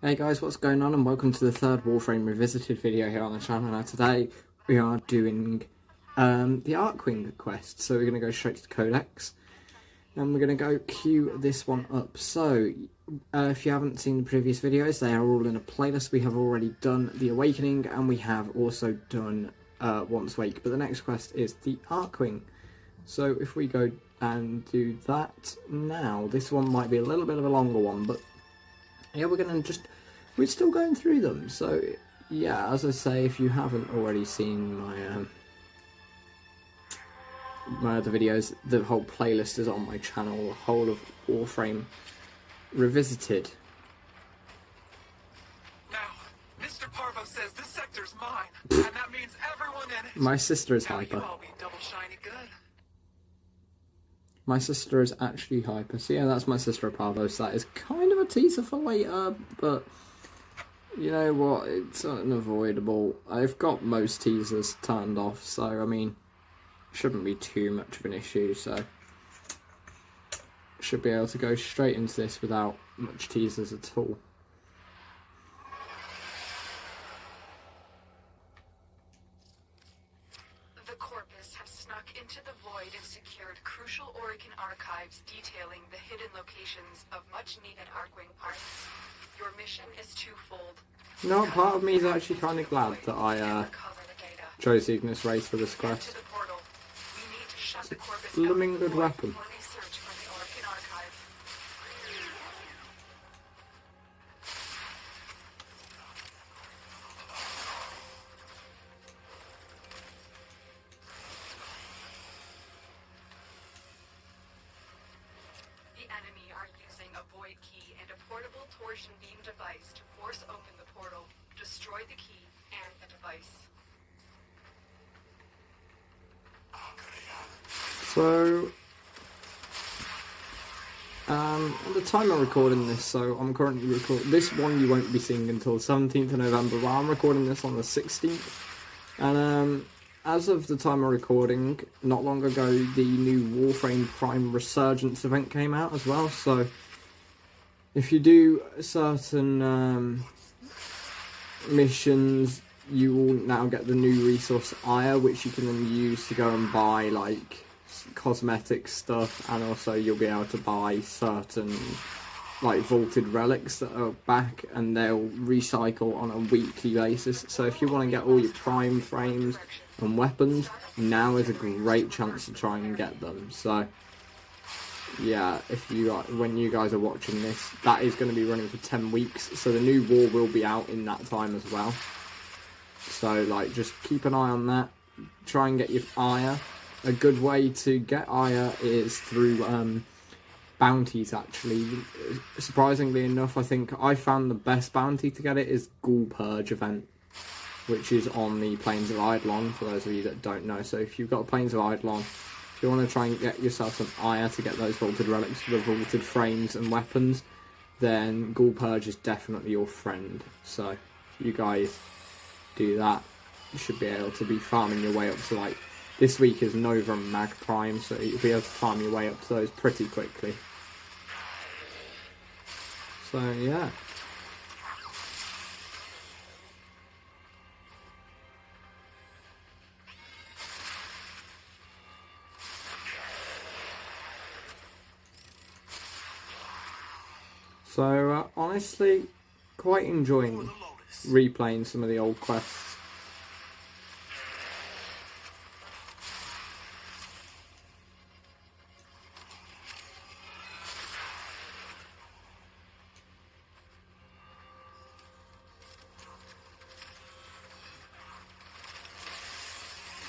Hey guys, what's going on, and welcome to the third Warframe Revisited video here on the channel. Now today we are doing the Archwing quest, so we're going to go straight to the Codex and we're going to go queue this one up. So if you haven't seen the previous videos, they are all in a playlist. We have already done the Awakening and we have also done Once Wake, but the next quest is the Archwing. So if we go and do that now, this one might be a little bit of a longer one, but yeah, we're still going through them. So yeah, as I say, if you haven't already seen my other videos, the whole playlist is on my channel, the whole of Warframe Revisited. Now, Mr. Parvo says this sector's mine, and that means everyone in it. My sister is Now hyper. you all be double shiny good. My sister is actually hyper. So yeah, that's my sister Parvo. So that is kind of a teaser for later, but you know what, it's unavoidable. I've got most teasers turned off, so I mean, shouldn't be too much of an issue, so should be able to go straight into this without much teasers at all. The Corpus have snuck into the Void and secured crucial Oregon archives detailing the hidden locations of much-needed Archwing parts. Your mission is twofold. No, part of me is actually kind of glad that I chose the Ignis Race for this quest. It's a blooming good weapon. The enemy are using a void key and a portable torsion beam device to force open the portal, destroy the key and the device. So, at the time I'm recording this, so I'm currently recording this one. You won't be seeing until the 17th of November, but I'm recording this on the 16th. And as of the time of recording, not long ago, the new Warframe Prime Resurgence event came out as well. So, if you do certain missions, you will now get the new resource Ire, which you can then use to go and buy like cosmetic stuff, and also you'll be able to buy certain like vaulted relics that are back, and they'll recycle on a weekly basis. So if you want to get all your prime frames and weapons, now is a great chance to try and get them. So yeah, if you when you guys are watching this, that is going to be running for 10 weeks, so the new war will be out in that time as well. So like, just keep an eye on that. Try and get your Ire. A good way to get Ire is through bounties, actually. Surprisingly enough, I think I found the best bounty to get it is Ghoul Purge event, which is on the Plains of Eidolon, for those of you that don't know. So if you've got Plains of Eidolon, if you want to try and get yourself some Ire to get those vaulted relics for the vaulted frames and weapons, then Ghoul Purge is definitely your friend. So if you guys do that, you should be able to be farming your way up to, like, this week is Nova and Mag Prime, so you'll be able to farm your way up to those pretty quickly. So yeah. So honestly, quite enjoying replaying some of the old quests.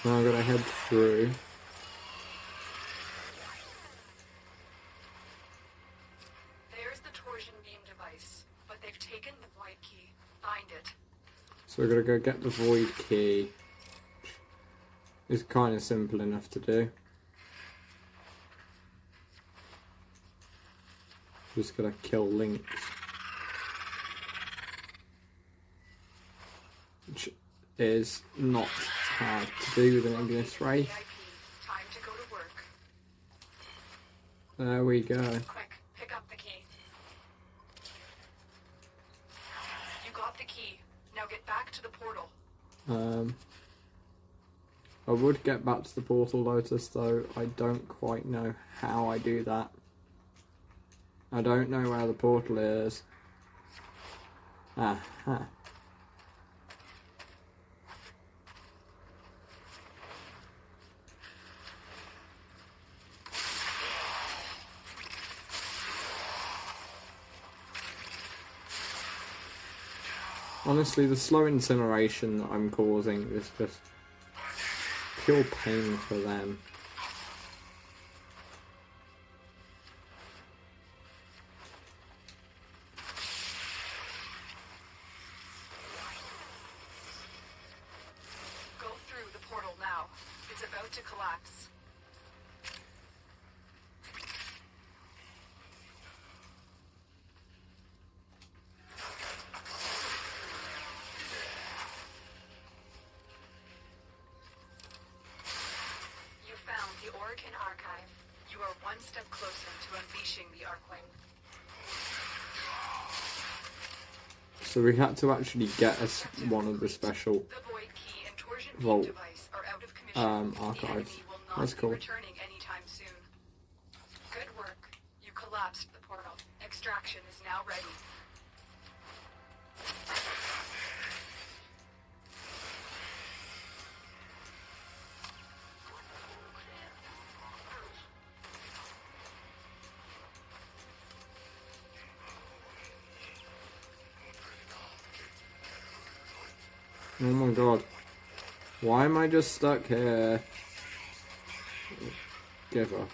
Now I'm gonna head through. There's the torsion beam device, but they've taken the void key. Find it. So we're gonna go get the void key. It's kind of simple enough to do. Just gotta kill Lynx, which is not hard to do with an Ignis Ray. Time to go to work. There we go. Quick, pick up the key. the key. Now get back to the portal. I would get back to the portal, Lotus, though I don't quite know how I do that. I don't know where the portal is. Aha. Honestly, the slow incineration that I'm causing is just pure pain for them. Go through the portal now. It's about to collapse. The Oricon Archive. You are one step closer to unleashing the Archwing. So we had to actually get us one of the special The Void Key and Torsion Beam Vault device are out of commission. archives. The enemy will not That's be cool. returning anytime soon. Good work. You collapsed the portal. Extraction is now ready. Oh my god. Why am I just stuck here? Give up.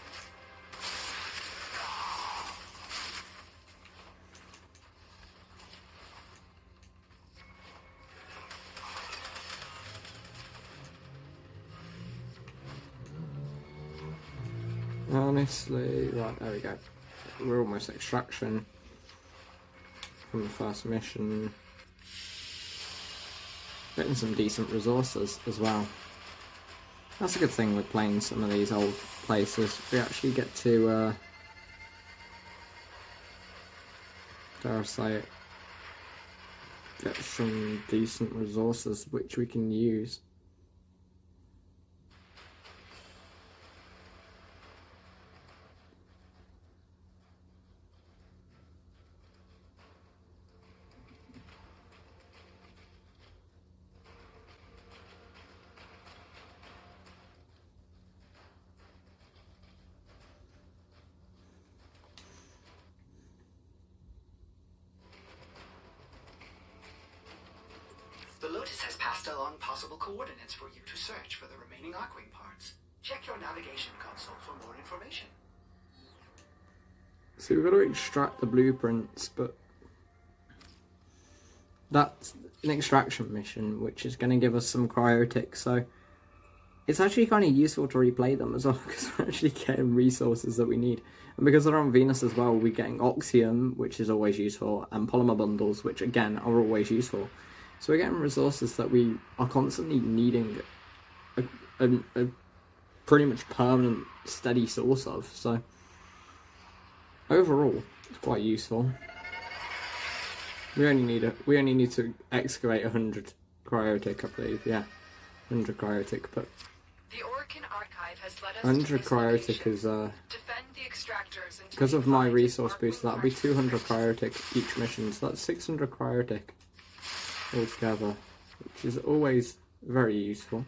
Honestly, right, there we go. We're almost extraction from the first mission. Getting some decent resources as well. That's a good thing with playing some of these old places. We actually get to, dare I say it, get some decent resources which we can use. The Lotus has passed along possible coordinates for you to search for the remaining Archwing parts. Check your navigation console for more information. So we've got to extract the blueprints, but that's an extraction mission, which is going to give us some cryotics, so it's actually kind of useful to replay them as well, because we're actually getting resources that we need. And because they're on Venus as well, we're getting Oxium, which is always useful, and polymer bundles, which again are always useful. So we're getting resources that we are constantly needing a pretty much permanent, steady source of. So overall, it's quite useful. We only need to excavate 100 cryotic, I believe. Yeah, 100 cryotic, but The Oricon Archive has led us 100 to this cryotic location. is Defend the extractors until because you of my find resource Archwing boost. That'll be parts 200 first. cryotic each mission. So that's 600 cryotic altogether, which is always very useful.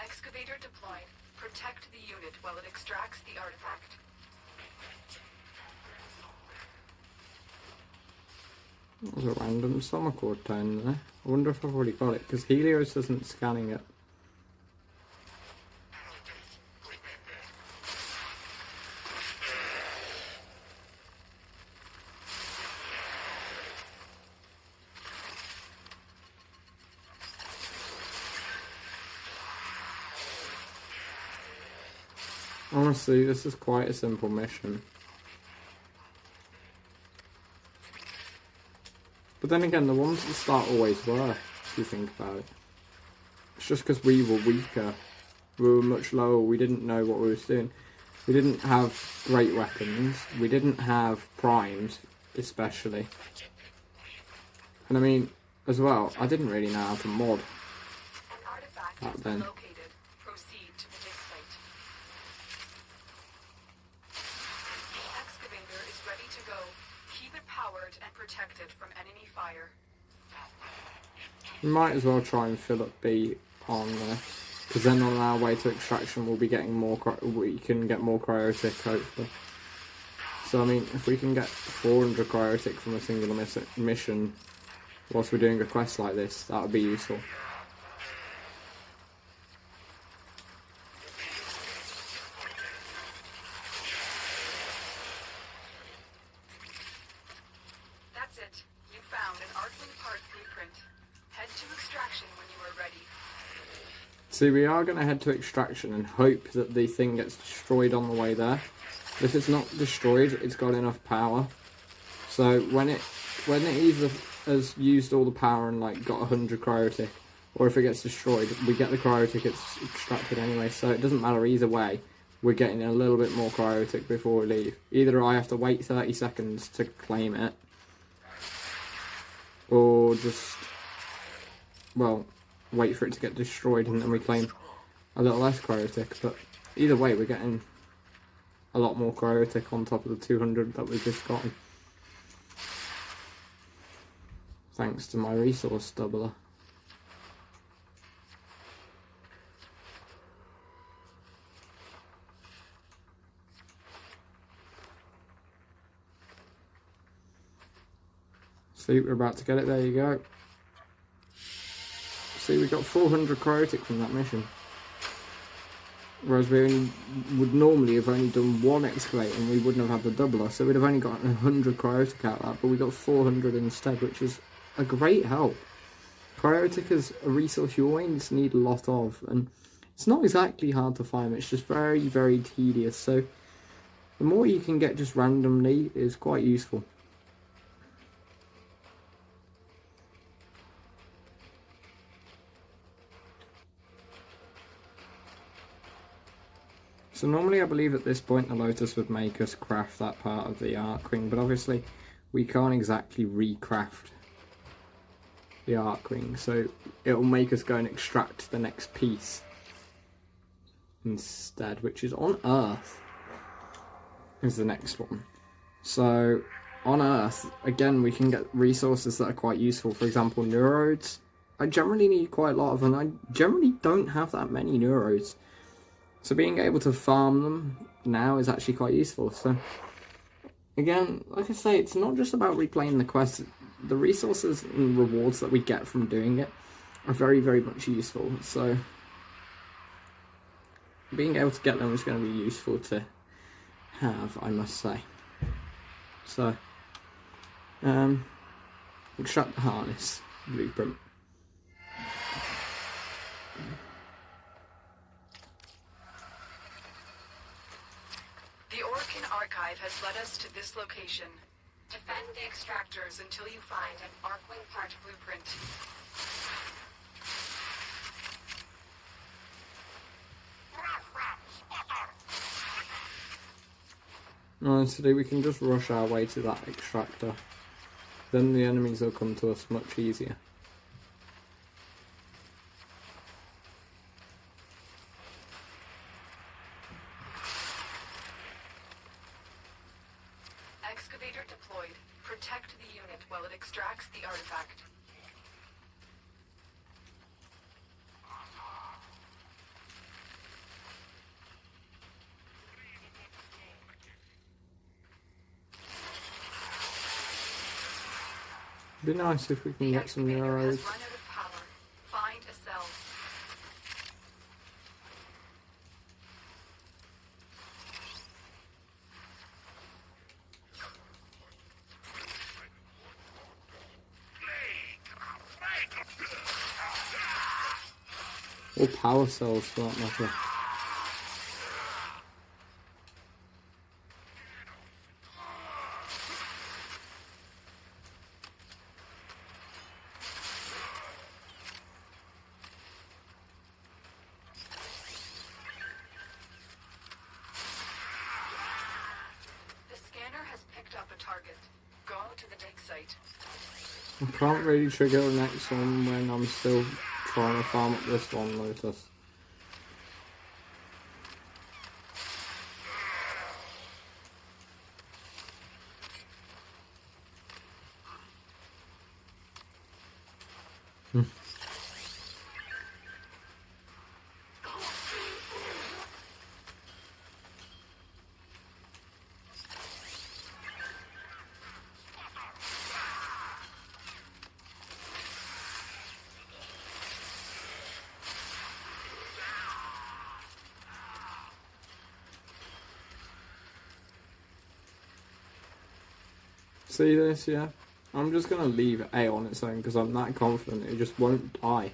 Excavator deployed. Protect the unit while it extracts the artifact. That was a random summer chord tone there. I wonder if I've already got it, because Helios isn't scanning it. Honestly, this is quite a simple mission. But then again, the ones at the start always were, if you think about it. It's just because we were weaker. We were much lower, we didn't know what we were doing. We didn't have great weapons. We didn't have primes, especially. And I mean, as well, I didn't really know how to mod An artifact back has then. been located. Proceed to the dig site. The excavator is ready to go. Keep it powered and protected from enemy fire. We might as well try and fill up B on there. Because then on our way to extraction we'll be getting more, we can get more cryotic hopefully. So I mean, if we can get 400 cryotic from a single mission whilst we're doing a quest like this, that would be useful. That's it. You found an Archwing part blueprint. Head to extraction when you are ready. See, we are going to head to extraction and hope that the thing gets destroyed on the way there. If it's not destroyed, it's got enough power. So when it either has used all the power and like got 100 cryotic, or if it gets destroyed, we get the cryotic it's extracted anyway. So it doesn't matter either way. We're getting a little bit more cryotic before we leave. Either I have to wait 30 seconds to claim it, or just, well, wait for it to get destroyed and then we claim a little less cryotic. But either way, we're getting a lot more cryotic on top of the 200 that we've just gotten, thanks to my resource doubler. See, we're about to get it. There you go. See, we got 400 cryotic from that mission. Whereas we only would normally have only done one excavate and we wouldn't have had the doubler, so we'd have only gotten 100 cryotic out of that, but we got 400 instead, which is a great help. Cryotic is a resource you always need a lot of, and it's not exactly hard to find, it's just very, very tedious, so the more you can get just randomly is quite useful. So normally I believe at this point the Lotus would make us craft that part of the Archwing, but obviously we can't exactly recraft the Archwing, so it'll make us go and extract the next piece instead, which is on Earth, is the next one. So on Earth, again, we can get resources that are quite useful. For example, neurodes. I generally need quite a lot of them. I generally don't have that many neurodes. So being able to farm them now is actually quite useful. So again, like I say, it's not just about replaying the quest. The resources and rewards that we get from doing it are very, very much useful. So being able to get them is going to be useful to have, I must say. So extract the harness blueprint. The Orkin Archive has led us to this location. Defend the extractors until you find an Archwing part blueprint. Honestly, we can just rush our way to that extractor. Then the enemies will come to us much easier. Excavator deployed. Protect the unit while it extracts the artifact. It'd be nice if we can The get some excavator neurodes. has run out of power. Find a cell. Or power cells for that matter. I can't really trigger the next one when I'm still trying to farm up this one, Lotus. See this, yeah? I'm just going to leave A on its own because I'm that confident it just won't die.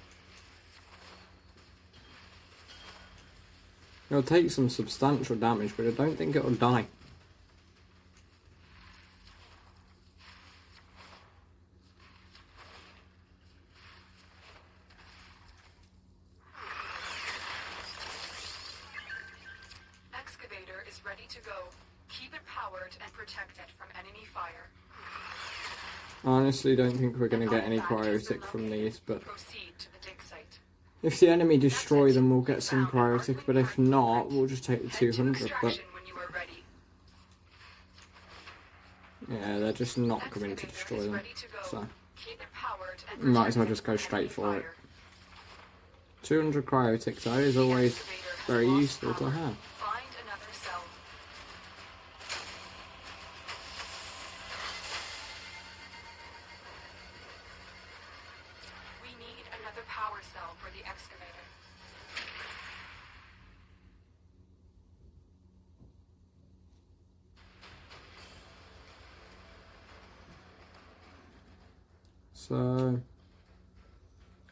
It'll take some substantial damage, but I don't think it'll die. Excavator is ready to go. Keep it powered and protect it from enemy fire. I honestly don't think we're going to get any cryotic from these, but Proceed to the dig site. if the enemy destroy them, we'll get some cryotic, but if not, we'll just take the 200, but When you are ready. yeah, they're just not going to destroy them, so Keep it powered and we might as well protect just go it from straight enemy for it. fire. 200 cryotic though is always Excavator has very lost useful to power. have. Find another cell. We need another power cell for the excavator. So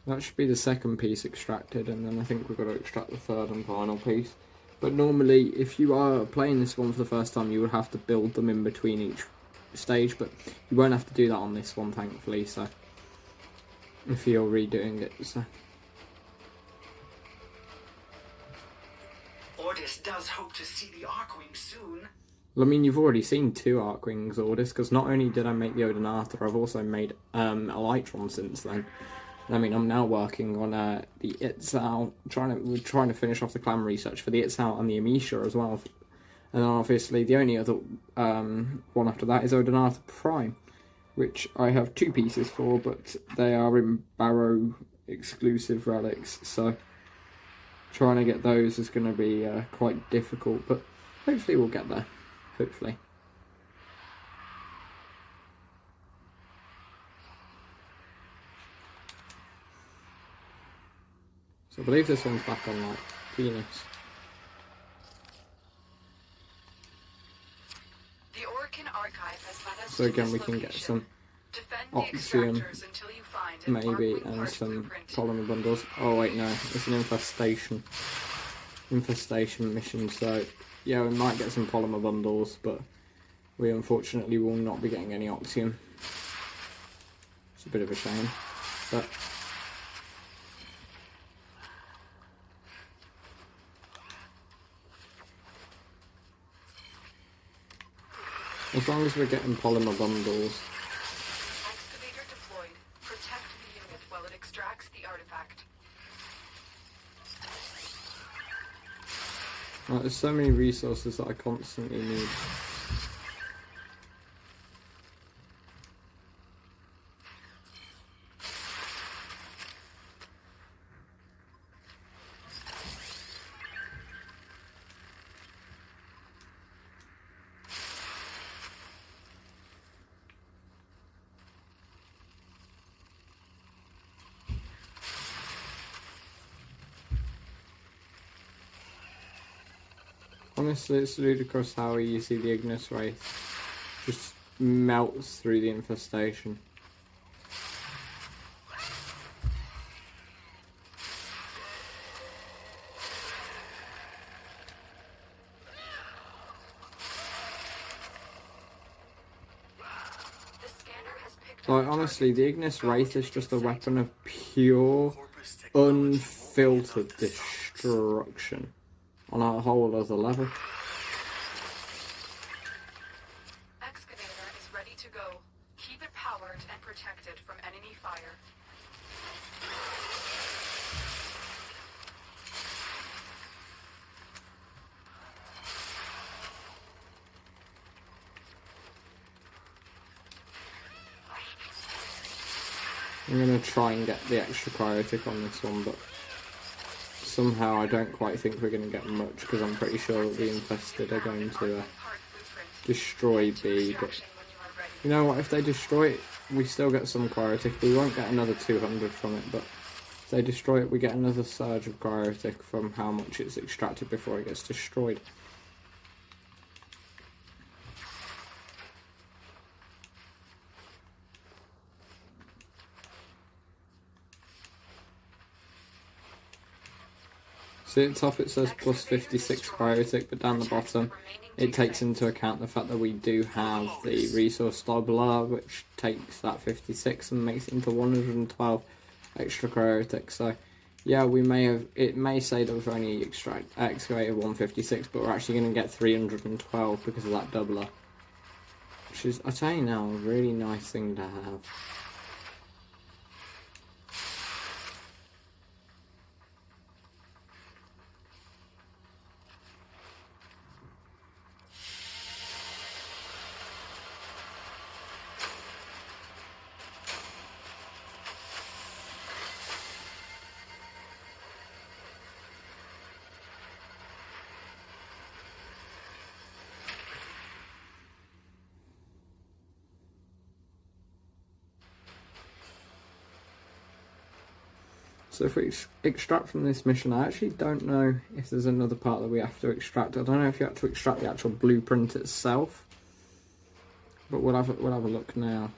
that should be the second piece extracted, and then I think we've got to extract the third and final piece. But normally, if you are playing this one for the first time, you would have to build them in between each stage, but you won't have to do that on this one, thankfully, so if you're redoing it, so. Ordis does hope to see the Archwing soon. Well, I mean, you've already seen 2 Archwings, Ordis, because not only did I make the Odonata, I've also made Elytron since then. I mean, I'm now working on the Itzal, we're trying to finish off the clan research for the Itzal and the Amisha as well. And then obviously the only other one after that is Odonata Prime, which I have 2 pieces for, but they are in Barrow exclusive relics, so trying to get those is going to be quite difficult, but hopefully we'll get there. Hopefully. So I believe this one's back on like Venus. The Orkin Archive has led us So to again this we can get location. some Defend the Oxium, extractors until you find an maybe, Archwing and part some blueprint. polymer bundles. Oh wait, no, it's an infestation mission, so yeah, we might get some polymer bundles, but we unfortunately will not be getting any Oxium. It's a bit of a shame, but as long as we're getting polymer bundles. Excavator deployed. Protect the unit while it extracts the artifact. Like, there's so many resources that I constantly need. Honestly, it's ludicrous how easy the Ignis Wraith just melts through the infestation. The scanner has picked Like, up honestly, the Ignis Wraith is just a weapon of pure, unfiltered destruction on a whole other level. Excavator is ready to go. Keep it powered covert and protected from enemy fire. I'm going to try and get the extra cryotic on this one, but somehow I don't quite think we're going to get much, because I'm pretty sure that the infested are going to destroy B. But you know what, if they destroy it, we still get some cryotic. We won't get another 200 from it, but if they destroy it, we get another surge of cryotic from how much it's extracted before it gets destroyed. See at the top it says plus 56 cryotic, but down the bottom it takes into account the fact that we do have the resource doubler, which takes that 56 and makes it into 112 extra cryotic. So yeah, it may say that we've only excavated 156, but we're actually going to get 312 because of that doubler, which is, I tell you now, a really nice thing to have. So if we extract from this mission, I actually don't know if there's another part that we have to extract. I don't know if you have to extract the actual blueprint itself, but we'll have a look now.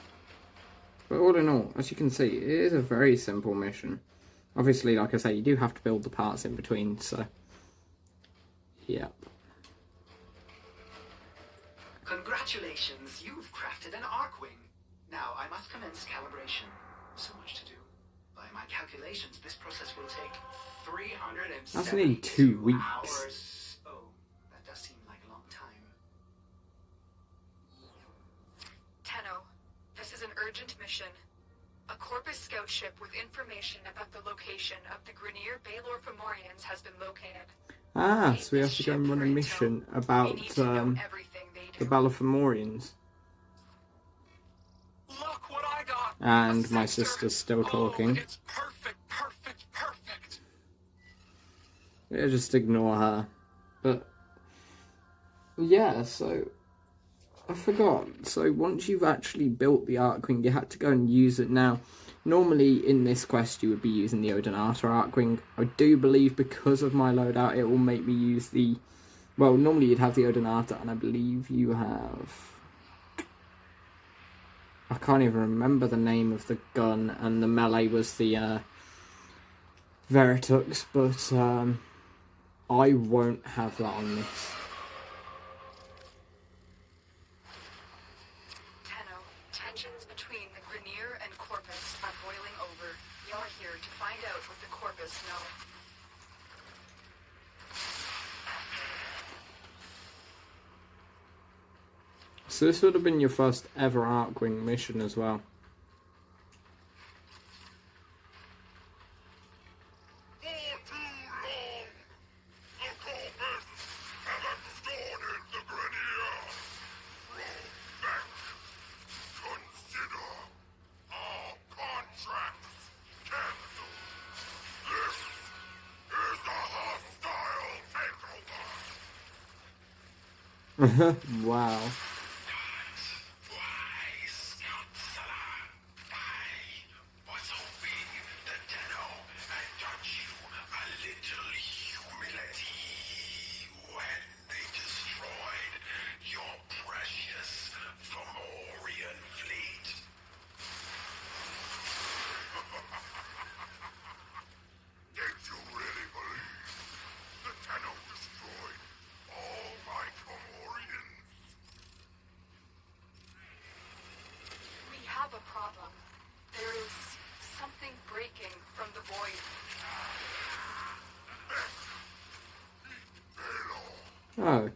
But all in all, as you can see, it is a very simple mission. Obviously, like I say, you do have to build the parts in between, so yep. Congratulations, you've crafted an Archwing. Now I must commence calibration. So much to do. By my calculations, this process will take 372 That's nearly 2 weeks. hours. Oh, that does seem like a long time. Tenno, this is an urgent mission. A Corpus scout ship with information about the location of the Grenier Baylor Fomorians has been located. Ah, so we have to go and run a mission about the Balafomorians. Look what I got! And my sister's still talking. It's perfect, perfect, perfect. Yeah, just ignore her. But yeah, so I forgot. So once you've actually built the Archwing, you had to go and use it. Now, normally in this quest you would be using the Odinata Archwing. I do believe because of my loadout it will make me use the... Well, normally you'd have the Odinata, and I believe you have... I can't even remember the name of the gun, and the melee was the Veritux, but I won't have that on this. Tenno, tensions between the Grenier and Corpus are boiling over. You're here to find out what the Corpus know. So this would have been your first ever Archwing mission as well. Wow. A problem. There is something breaking from the void. Oh.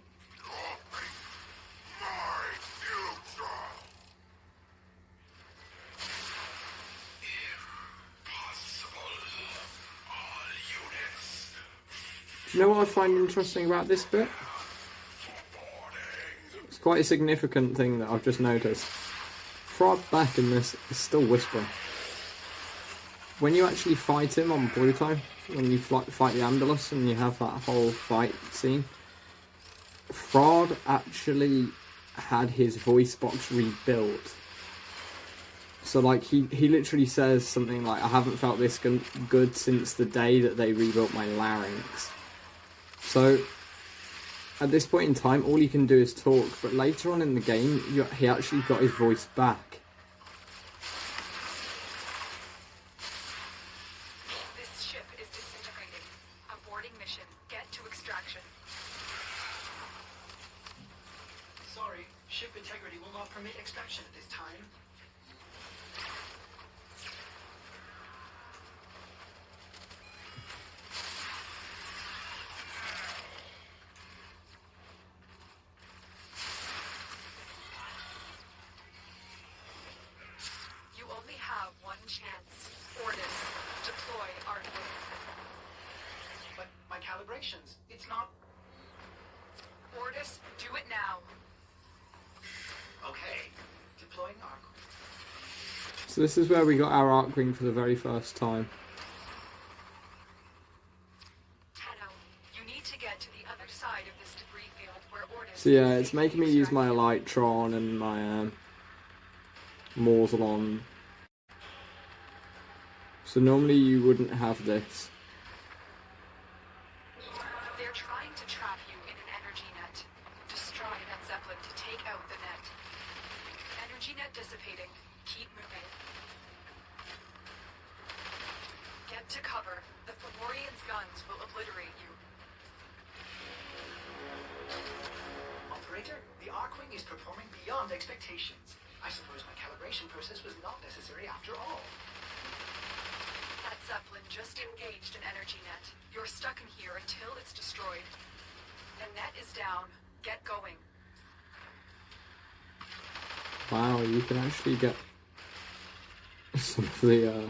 Do you know what I find interesting about this bit? It's quite a significant thing that I've just noticed. Frog back in this is still whispering. When you actually fight him on Pluto, when you fight the Ambulance and you have that whole fight scene, Fraud actually had his voice box rebuilt. So like he literally says something like, I haven't felt this good since the day that they rebuilt my larynx. So at this point in time, all he can do is talk, but later on in the game, he actually got his voice back. This ship is disintegrating. Aborting mission. Get to extraction. Sorry, ship integrity will not permit extraction at this time. You only have one chance. Ordis, deploy Archwing. But my calibrations, it's not... Ordis, do it now. Okay, deploying Archwing. So this is where we got our Archwing for the very first time. Tenno, you need to get to the other side of this debris field where Ordis... So yeah, it's making me use my Elytron and my Morzelon. So normally you wouldn't have this. They're trying to trap you in an energy net. Destroy that Zeppelin to take out the net. Energy net dissipating. Keep moving. Get to cover. The Fomorian's guns will obliterate you. Operator, the Archwing is performing beyond expectations. I suppose my calibration process was not necessary after all. That Zeppelin just engaged an energy net. You're stuck in here until it's destroyed. The net is down. Get going. Wow, you can actually get some of the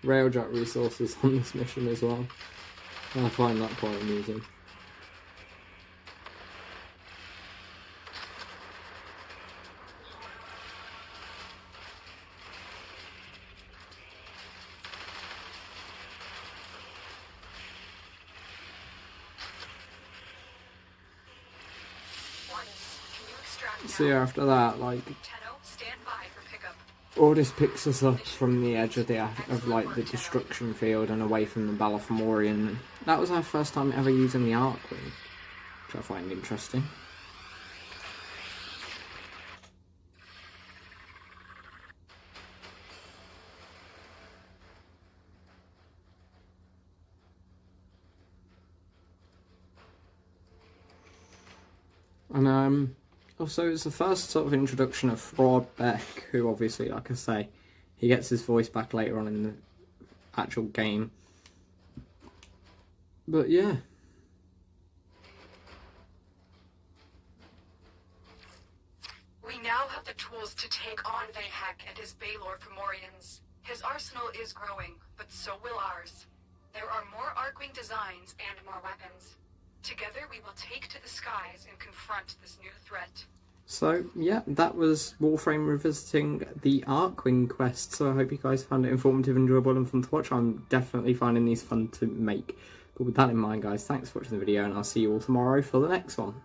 railjet resources on this mission as well. I find that quite amusing. Ordis, can you extract now? So yeah, after that, like, Tenno, stand by for pickup. Ordis picks us up from the edge of the destruction field and away from the Balafomorian. That was our first time ever using the Archwing, which I find interesting. And also it's the first sort of introduction of Fraud Beck, who obviously, like I say, he gets his voice back later on in the actual game. But yeah. We now have the tools to take on Vahek and his Baylor Fomorians. His arsenal is growing, but so will ours. There are more Archwing designs and more weapons. Together we will take to the skies and confront this new threat. So yeah, that was Warframe revisiting the Archwing quest. So I hope you guys found it informative, enjoyable and fun to watch. I'm definitely finding these fun to make. But with that in mind guys, thanks for watching the video and I'll see you all tomorrow for the next one.